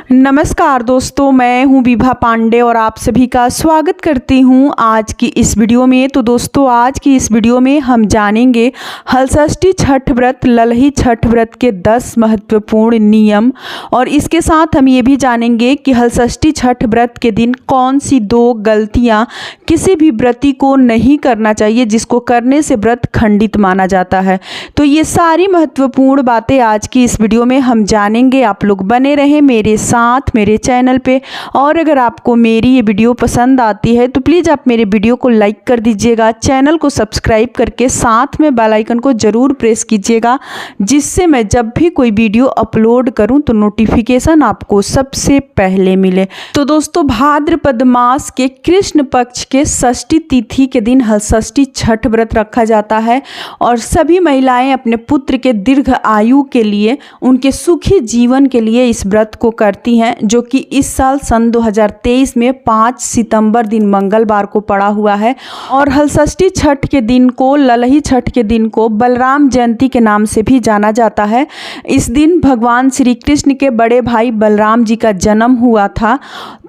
नमस्कार दोस्तों, मैं हूं विभा पांडे और आप सभी का स्वागत करती हूं आज की इस वीडियो में। तो दोस्तों, आज की इस वीडियो में हम जानेंगे हलषष्ठी छठ व्रत, ललही छठ व्रत के 10 महत्वपूर्ण नियम, और इसके साथ हम ये भी जानेंगे कि हलषष्ठी छठ व्रत के दिन कौन सी 2 गलतियां किसी भी व्रती को नहीं करना चाहिए, जिसको करने से व्रत खंडित माना जाता है। तो ये सारी महत्वपूर्ण बातें आज की इस वीडियो में हम जानेंगे। आप लोग बने रहें मेरे साथ मेरे चैनल पे, और अगर आपको मेरी ये वीडियो पसंद आती है तो प्लीज़ आप मेरे वीडियो को लाइक कर दीजिएगा, चैनल को सब्सक्राइब करके साथ में बेल आइकन को ज़रूर प्रेस कीजिएगा, जिससे मैं जब भी कोई वीडियो अपलोड करूं तो नोटिफिकेशन आपको सबसे पहले मिले। तो दोस्तों, भाद्रपद मास के कृष्ण पक्ष के षष्ठी तिथि के दिन हलषष्ठी छठ व्रत रखा जाता है, और सभी महिलाएं अपने पुत्र के दीर्घ आयु के लिए, उनके सुखी जीवन के लिए इस व्रत को करती हैं, जो कि इस साल सन 2023 में 5 सितंबर दिन मंगलवार को पड़ा हुआ है। और हलषष्ठी छठ के दिन को, ललही छठ के दिन को बलराम जयंती के नाम से भी जाना जाता है। इस दिन भगवान श्री कृष्ण के बड़े भाई बलराम जी का जन्म हुआ था,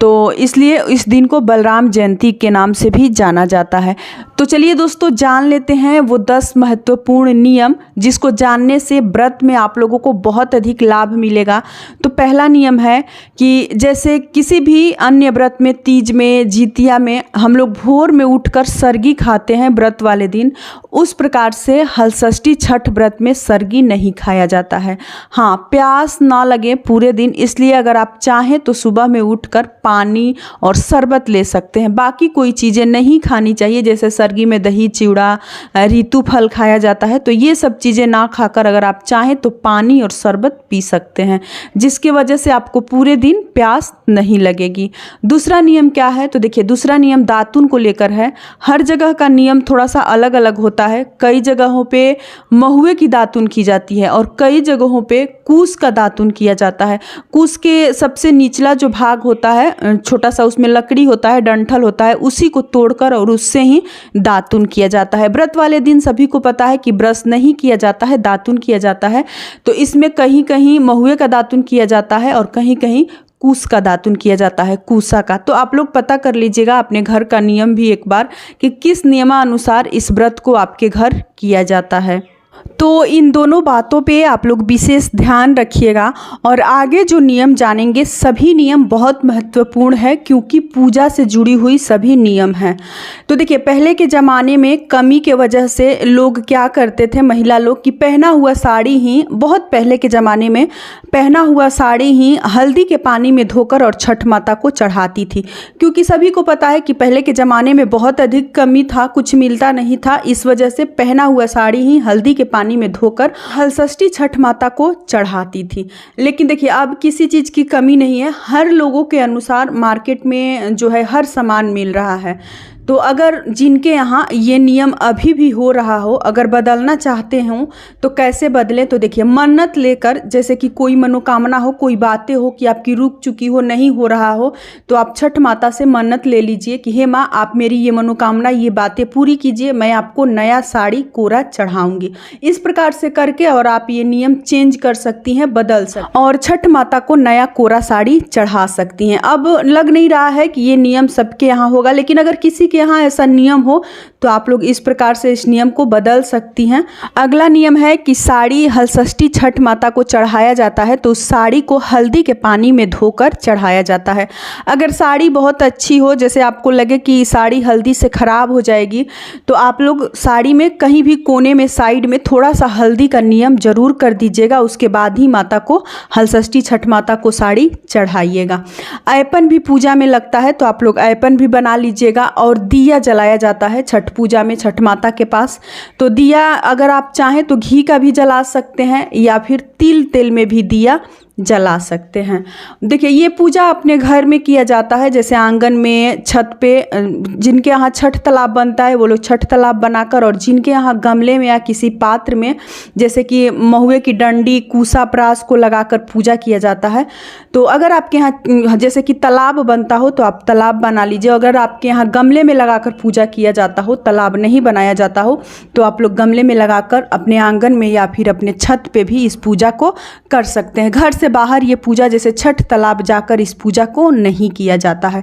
तो इसलिए इस दिन को बलराम जयंती के नाम से भी जाना जाता है। तो चलिए दोस्तों, जान लेते हैं वो 10 महत्वपूर्ण नियम, जिसको जानने से व्रत में आप लोगों को बहुत अधिक लाभ मिलेगा। तो पहला नियम है कि जैसे किसी भी अन्य व्रत में, तीज में, जितिया में हम लोग भोर में उठकर सरगी खाते हैं व्रत वाले दिन, उस प्रकार से हलषष्ठी छठ व्रत में सरगी नहीं खाया जाता है। हाँ, प्यास ना लगे पूरे दिन, इसलिए अगर आप चाहें तो सुबह में उठकर पानी और शरबत ले सकते हैं। बाकी कोई चीज़ें नहीं खानी चाहिए, जैसे सरगी में दही चिवड़ा, ऋतु फल खाया जाता है, तो ये सब चीज़ें ना खाकर अगर आप चाहें तो पानी और शरबत पी सकते हैं, जिसकी वजह से आपको पूरे दिन प्यास नहीं लगेगी। दूसरा नियम क्या है? तो देखिए, दूसरा नियम दातुन को लेकर है। हर जगह का नियम थोड़ा सा अलग अलग होता है। कई जगहों पे महुए की दातुन की जाती है और कई जगहों पे कूस का दातुन किया जाता है। कूस के सबसे निचला जो भाग होता है, छोटा सा, उसमें लकड़ी होता है, डंठल होता है, उसी को तोड़कर और उससे ही दातुन किया जाता है। व्रत वाले दिन सभी को पता है कि ब्रश नहीं किया जाता है, दातुन किया जाता है। तो इसमें कहीं कहीं महुए का दातुन किया जाता है और कहीं कहीं कूस का दातुन किया जाता है, कूसा का। तो आप लोग पता कर लीजिएगा अपने घर का नियम भी एक बार, कि किस नियमानुसार इस व्रत को आपके घर किया जाता है। तो इन दोनों बातों पे आप लोग विशेष ध्यान रखिएगा। और आगे जो नियम जानेंगे, सभी नियम बहुत महत्वपूर्ण है, क्योंकि पूजा से जुड़ी हुई सभी नियम हैं। तो देखिए, पहले के ज़माने में कमी के वजह से लोग क्या करते थे, महिला लोग, कि पहना हुआ साड़ी ही, बहुत पहले के ज़माने में पहना हुआ साड़ी ही हल्दी के पानी में धोकर और छठ माता को चढ़ाती थी। क्योंकि सभी को पता है कि पहले के ज़माने में बहुत अधिक कमी था, कुछ मिलता नहीं था, इस वजह से पहना हुआ साड़ी ही हल्दी के पानी में धोकर हलषष्ठी छठ माता को चढ़ाती थी। लेकिन देखिए, अब किसी चीज़ की कमी नहीं है, हर लोगों के अनुसार मार्केट में जो है हर सामान मिल रहा है। तो अगर जिनके यहाँ ये नियम अभी भी हो रहा हो, अगर बदलना चाहते हों तो कैसे बदलें? तो देखिए, मन्नत लेकर, जैसे कि कोई मनोकामना हो, कोई बातें हो कि आपकी रुक चुकी हो, नहीं हो रहा हो, तो आप छठ माता से मन्नत ले लीजिए कि हे माँ, आप मेरी ये मनोकामना, ये बातें पूरी कीजिए, मैं आपको नया साड़ी कोरा चढ़ाऊंगी। इस प्रकार से करके और आप ये नियम चेंज कर सकती हैं, बदल सकती, और छठ माता को नया कोरा साड़ी चढ़ा सकती हैं। अब लग नहीं रहा है कि ये नियम सबके यहाँ होगा, लेकिन अगर किसी के यहाँ ऐसा नियम हो तो आप लोग इस प्रकार से इस नियम को बदल सकती हैं। अगला नियम है कि साड़ी हलषष्ठी छठ माता को चढ़ाया जाता है तो उस साड़ी को हल्दी के पानी में धोकर चढ़ाया जाता है। अगर साड़ी बहुत अच्छी हो, जैसे आपको लगे कि साड़ी हल्दी से खराब हो जाएगी, तो आप लोग साड़ी में कहीं भी कोने में, साइड में थोड़ा सा हल्दी का नियम जरूर कर दीजिएगा। उसके बाद ही माता को, हलषष्ठी छठ माता को साड़ी चढ़ाइएगा। ऐपन भी पूजा में लगता है, तो आप लोग ऐपन भी बना लीजिएगा। और दिया जलाया जाता है छठ पूजा में छठ माता के पास। तो दिया अगर आप चाहें तो घी का भी जला सकते हैं, या फिर तिल तेल में भी दिया जला सकते हैं। देखिए, ये पूजा अपने घर में किया जाता है, जैसे आंगन में, छत पे। जिनके यहाँ छठ तालाब बनता है वो लोग छठ तालाब बनाकर, और जिनके यहाँ गमले में या किसी पात्र में, जैसे कि महुए की डंडी, कूसा प्रास को लगाकर पूजा किया जाता है। तो अगर आपके यहाँ जैसे कि तालाब बनता हो तो आप तालाब बना लीजिए। अगर आपके यहाँ गमले में लगाकर पूजा किया जाता हो, तालाब नहीं बनाया जाता हो, तो आप लोग गमले में लगाकर अपने आंगन में या फिर अपने छत पे भी इस पूजा को कर सकते हैं। घर से से बाहर ये पूजा जैसे छठ तालाब जाकर इस पूजा को नहीं किया जाता है।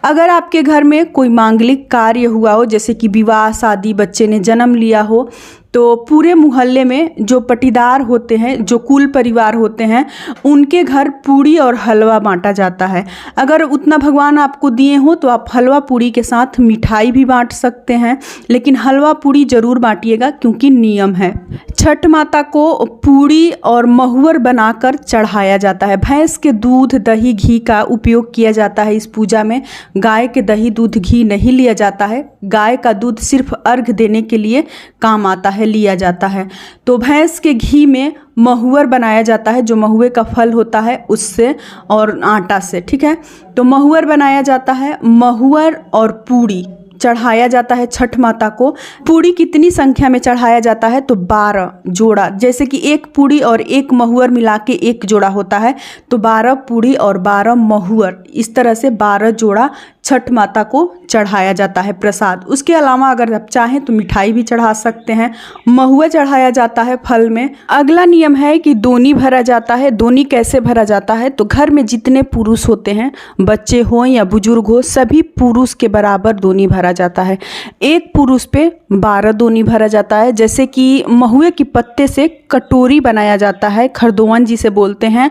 अगर आपके घर में कोई मांगलिक कार्य हुआ हो, जैसे कि विवाह, शादी, बच्चे ने जन्म लिया हो, तो पूरे मोहल्ले में जो पटीदार होते हैं, जो कुल परिवार होते हैं, उनके घर पूड़ी और हलवा बांटा जाता है। अगर उतना भगवान आपको दिए हो तो आप हलवा पूड़ी के साथ मिठाई भी बांट सकते हैं, लेकिन हलवा पूड़ी ज़रूर बांटिएगा क्योंकि नियम है। छठ माता को पूड़ी और महुअर बनाकर चढ़ाया जाता है। भैंस के दूध, दही, घी का उपयोग किया जाता है इस पूजा में। गाय के दही, दूध, घी नहीं लिया जाता है। गाय का दूध सिर्फ अर्घ देने के लिए काम आता है, लिया जाता है। तो भैंस के घी में महुअर बनाया जाता है, जो महुए का फल होता है उससे और आटा से, ठीक है। तो महुअर बनाया जाता है। महुअर और पूड़ी चढ़ाया जाता है छठ माता को। पूड़ी कितनी संख्या में चढ़ाया जाता है? तो 12 जोड़ा। जैसे कि एक पूड़ी और एक महुअर मिला के एक जोड़ा होता है, तो 12 पूड़ी और 12 महुअर, इस तरह से 12 जोड़ा छठ माता को चढ़ाया जाता है प्रसाद। उसके अलावा अगर आप चाहें तो मिठाई भी चढ़ा सकते हैं। महुआ चढ़ाया जाता है फल में। अगला नियम है कि दोनी भरा जाता है। दोनी कैसे भरा जाता है? तो घर में जितने पुरुष होते हैं, बच्चे हों या बुजुर्ग हो, सभी पुरुष के बराबर दोनी भरा जाता है। एक पुरुष पे 12 दोनी भरा जाता है। जैसे कि महुए के पत्ते से कटोरी बनाया जाता है, खरदोवन जिसे बोलते हैं,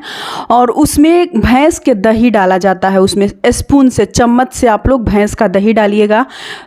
और उसमें भैंस के दही डाला जाता है। उसमें स्पून से, चम्मच से आप लोग भैंस का दही डालिएगा।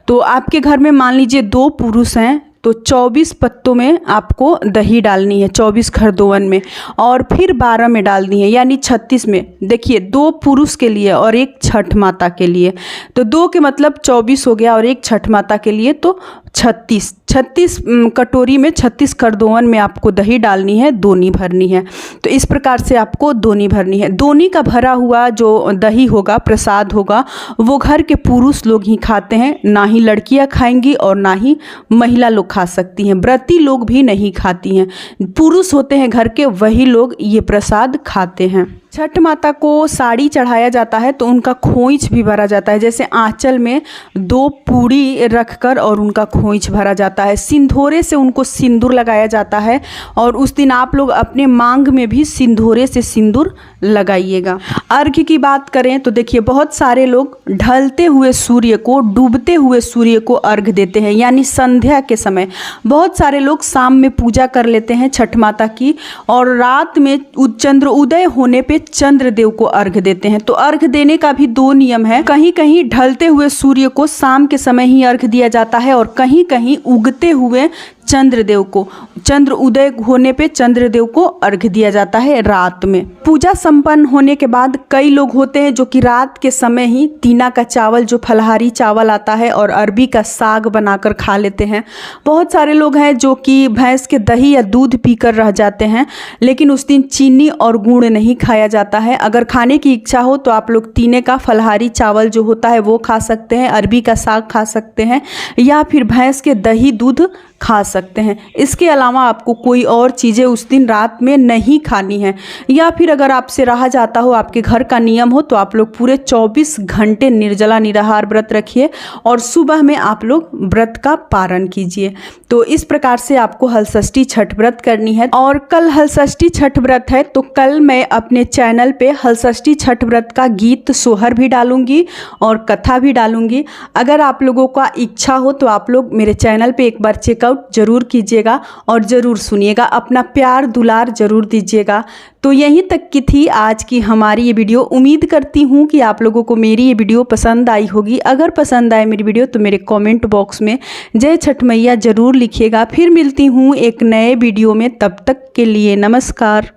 तो आपके घर में मान लीजिए 2 पुरुष हैं, तो 24 पत्तों में आपको दही डालनी है, 24 खरदोवन में, और फिर 12 में डालनी है, यानी 36 में। देखिए 2 पुरुष के लिए और एक छठ माता के लिए, तो 2 के मतलब 24 हो गया, और एक छठ माता के लिए तो 36 कटोरी में 36 खरदोवन में आपको दही डालनी है, दोनी भरनी है। तो इस प्रकार से आपको दोनी भरनी है। दोनी का भरा हुआ जो दही होगा, प्रसाद होगा, वो घर के पुरुष लोग ही खाते हैं, ना ही लड़कियां खाएंगी और ना ही महिला लोग खा सकती हैं। व्रती लोग भी नहीं खाती हैं। पुरुष होते हैं घर के, वही लोग ये प्रसाद खाते हैं। छठ माता को साड़ी चढ़ाया जाता है, तो उनका खोइच भी भरा जाता है। जैसे आंचल में 2 पूड़ी रखकर और उनका खोइच भरा जाता है। सिंदूरे से उनको सिंदूर लगाया जाता है, और उस दिन आप लोग अपने मांग में भी सिंदूरे से सिंदूर लगाइएगा। अर्घ्य की बात करें तो देखिए बहुत सारे लोग ढलते हुए सूर्य को, डूबते हुए सूर्य को अर्घ्य देते हैं, यानी संध्या के समय। बहुत सारे लोग शाम में पूजा कर लेते हैं छठ माता की, और रात में चंद्र उदय होने पे चंद्रदेव को अर्घ्य देते हैं। तो अर्घ्य देने का भी 2 नियम है। कहीं कहीं ढलते हुए सूर्य को शाम के समय ही अर्घ्य दिया जाता है, और कहीं कहीं उगते हुए चंद्रदेव को, चंद्र उदय होने पे चंद्रदेव को अर्घ्य दिया जाता है रात में। पूजा संपन्न होने के बाद कई लोग होते हैं जो कि रात के समय ही टीना का चावल, जो फलहारी चावल आता है, और अरबी का साग बनाकर खा लेते हैं। बहुत सारे लोग हैं जो कि भैंस के दही या दूध पीकर रह जाते हैं, लेकिन उस दिन चीनी और गुड़ नहीं खाया जाता है। अगर खाने की इच्छा हो तो आप लोग टीने का फलहारी चावल जो होता है वो खा सकते हैं, अरबी का साग खा सकते हैं, या फिर भैंस के दही दूध खा सकते हैं। इसके अलावा आपको कोई और चीज़ें उस दिन रात में नहीं खानी है। या फिर अगर आपसे रहा जाता हो, आपके घर का नियम हो, तो आप लोग पूरे 24 घंटे निर्जला निराहार व्रत रखिए, और सुबह में आप लोग व्रत का पारण कीजिए। तो इस प्रकार से आपको हलषष्ठी छठ व्रत करनी है। और कल हलषष्ठी छठ व्रत है, तो कल मैं अपने चैनल पे हलषष्ठी छठ व्रत का गीत सोहर भी डालूंगी और कथा भी डालूंगी। अगर आप लोगों का इच्छा हो तो आप लोग मेरे चैनल पे एक बार चेकआउट जरूर कीजिएगा और ज़रूर सुनिएगा। अपना प्यार दुलार ज़रूर दीजिएगा। तो यहीं तक की थी आज की हमारी ये वीडियो। उम्मीद करती हूँ कि आप लोगों को मेरी ये वीडियो पसंद आई होगी। अगर पसंद आए मेरी वीडियो तो मेरे कमेंट बॉक्स में जय छठ मैया ज़रूर लिखिएगा। फिर मिलती हूँ एक नए वीडियो में, तब तक के लिए नमस्कार।